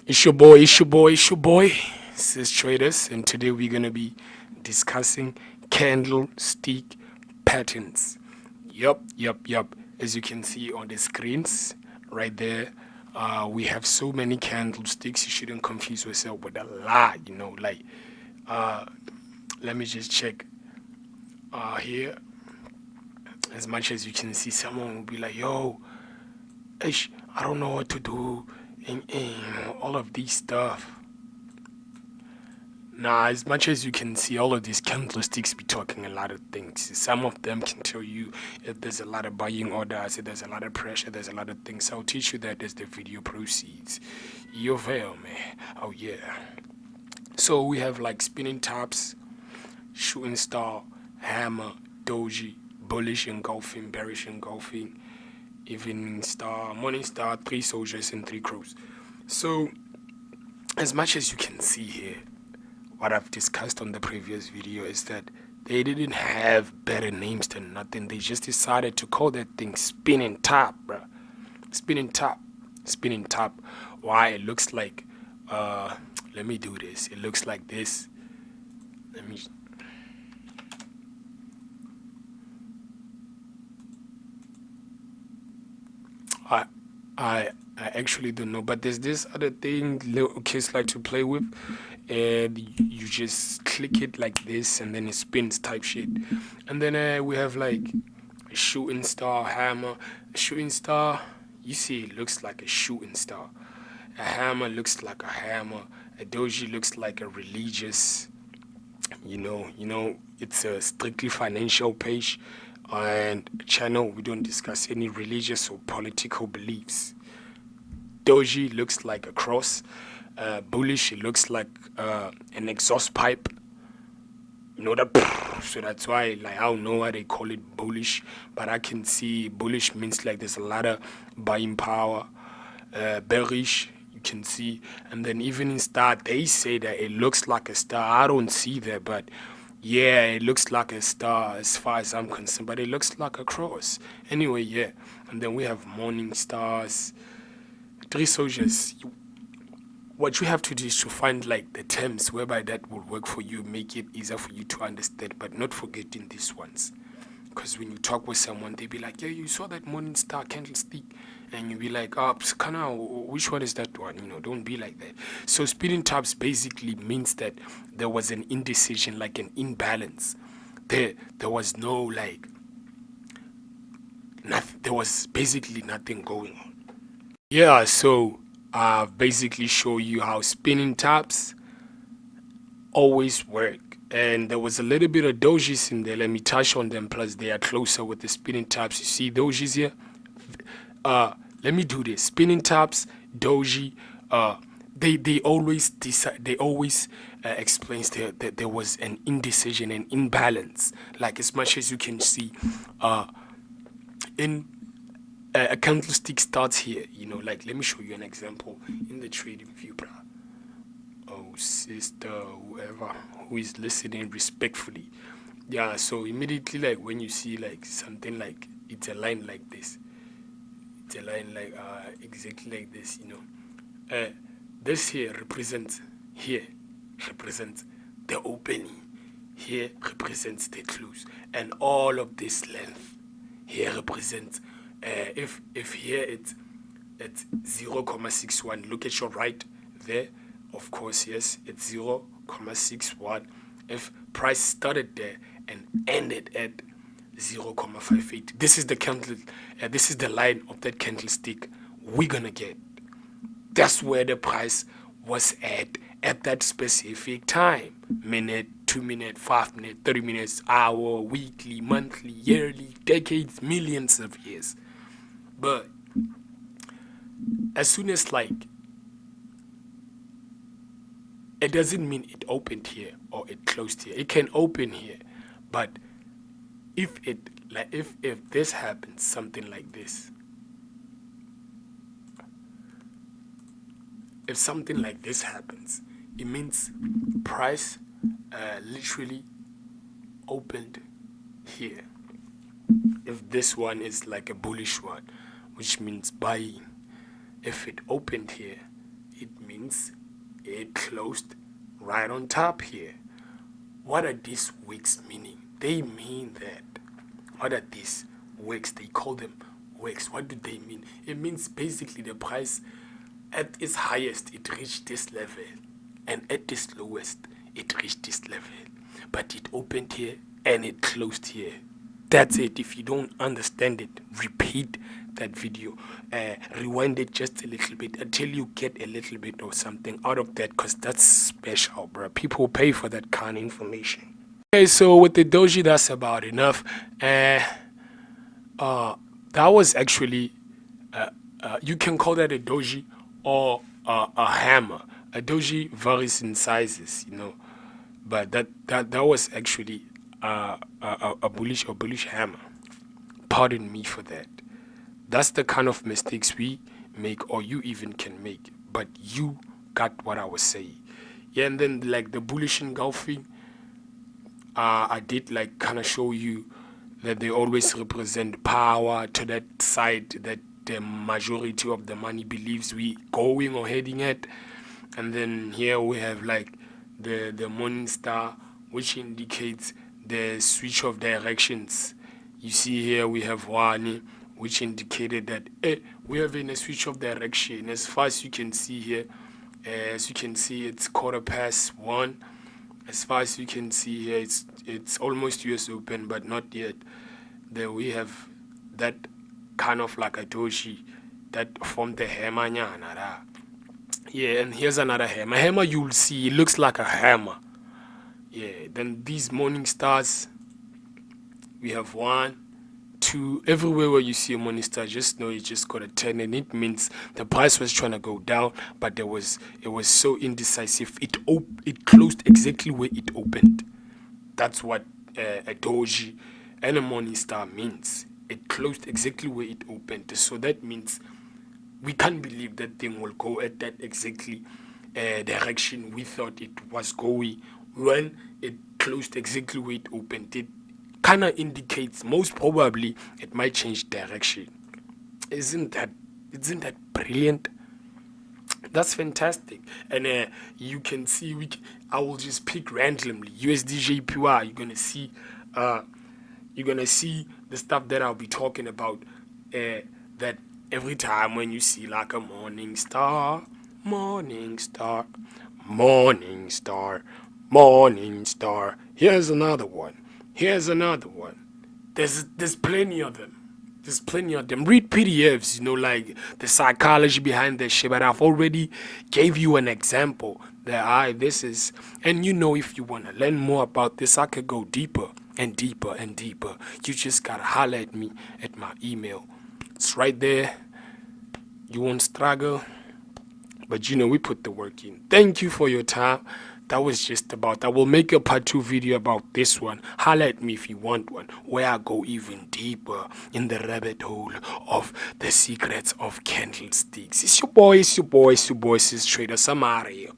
It's your boy, it's your boy, it's your boy, Sis Traders, and today we're gonna be discussing candlestick patterns. Yup. As you can see on the screens right there, we have so many candlesticks. You shouldn't confuse yourself with a lot, uh, let me just check here. As much as you can see, someone will be like, yo, ish, I don't know what to do, and all of these stuff. Now, as much as you can see, all of these candlesticks be talking a lot of things. Some of them can tell you if there's a lot of buying orders, if there's a lot of pressure, there's a lot of things. I'll teach you that as the video proceeds. You fail, man. Oh, yeah. So we have like spinning tops, shooting star, hammer, doji, bullish engulfing, bearish engulfing, evening star, morning star, three soldiers, and three crows. So, as much as you can see here, what I've discussed on the previous video is that they didn't have better names than nothing. They just decided to call that thing spinning top, bro. Spinning top. Why? It looks like, let me do this. It looks like this. Let me... I actually don't know, but there's this other thing little kids like to play with, and you just click it like this, and then it spins type shit. And then we have like a shooting star, hammer. A shooting star, you see, it looks like a shooting star. A hammer looks like a hammer. A doji looks like a religious. It's a strictly financial page and channel. We don't discuss any religious or political beliefs. Doji looks like a cross. Bullish, it looks like an exhaust pipe. So that's why, like, I don't know why they call it bullish, but I can see bullish means like there's a lot of buying power. Bearish, you can see, and then even in star, they say that it looks like a star. I don't see that, but yeah, it looks like a star as far as I'm concerned, but it looks like a cross. Anyway, yeah. And then we have morning stars, three soldiers. What you have to do is to find like the terms whereby that will work for you, make it easier for you to understand, but not forgetting these ones. Because when you talk with someone, they be like, yeah, you saw that morning star candlestick. And you be like, oh, which one is that one? Don't be like that. So spinning tops basically means that there was an indecision, like an imbalance. There was no like, nothing. There was basically nothing going on. Yeah, so I've basically show you how spinning tops always work. And there was a little bit of dojis in there. Let me touch on them. Plus, they are closer with the spinning tops. You see dojis here? Let me do this. Spinning tops, doji. They always decide. They always explains that there was an indecision, an imbalance. Like as much as you can see, in a candlestick starts here. Like let me show you an example in the trading view, bro. Oh, sister, whoever who is listening respectfully. Yeah, so immediately, like, when you see, like, something like, it's a line like this. It's a line like, exactly like this, This here represents the opening. Here represents the close. And all of this length here represents, if here it's 0.61, look at your right there. Of course, yes, it's 0.61. If price started there and ended at 0.58, this is the candle. This is the line of that candlestick we're gonna get. That's where the price was at that specific time. Minute, 2 minute, 5 minute, 30 minutes, hour, weekly, monthly, yearly, decades, millions of years. But as soon as like, it doesn't mean it opened here or it closed here. It can open here, but if this happens, something like this, if something like this happens, it means price literally opened here. If this one is like a bullish one, which means buying, if it opened here, it means means it closed right on top here. What are these wicks meaning? They mean that. What are these wicks? They call them wicks. What do they mean? It means basically the price at its highest, it reached this level. And at its lowest, it reached this level. But it opened here and it closed here. That's it. If you don't understand it, repeat that video. Rewind it just a little bit until you get a little bit of something out of that, because that's special, bro. People pay for that kind of information. Okay, so with the doji, that's about enough. That was actually, you can call that a doji or a hammer. A doji varies in sizes, but that was actually a bullish hammer. Pardon me for that. That's the kind of mistakes we make, or you even can make. But you got what I was saying. Yeah, and then like the bullish engulfing, I did like kind of show you that they always represent power to that side that the majority of the money believes we going or heading at. And then here we have like the morning star, which indicates the switch of directions. You see here we have one, which indicated that we have in a switch of direction. As far as you can see here, as you can see, it's 1:15. As far as you can see here, it's almost US Open, but not yet. There we have that kind of like a doji that formed the hammer. Yeah, and here's another hammer. Hammer, you'll see, it looks like a hammer. Yeah, then these morning stars, we have 1, 2. Everywhere where you see a morning star, just know you just got a 10, and it means the price was trying to go down, but it was so indecisive. It closed exactly where it opened. That's what a doji and a morning star means. It closed exactly where it opened. So that means we can't believe that thing will go at that exactly direction we thought it was going. When it closed exactly where it opened, it kind of indicates most probably it might change direction. Isn't that brilliant? That's fantastic. And you can see, I will just pick randomly USD JPY. You're gonna see the stuff that I'll be talking about. That every time when you see like a morning star, morning star, morning star, morning star. Here's another one. Here's another one. There's plenty of them. There's plenty of them. Read PDFs, like the psychology behind that shit. But I've already gave you an example that this is. And if you want to learn more about this, I could go deeper and deeper and deeper. You just gotta holler at me at my email. It's right there. You won't struggle. But we put the work in. Thank you for your time. That was just about. I will make a part 2 video about this one. Holler at me if you want one, where I go even deeper in the rabbit hole of the secrets of candlesticks. It's your boy, Sis Trader Samaria.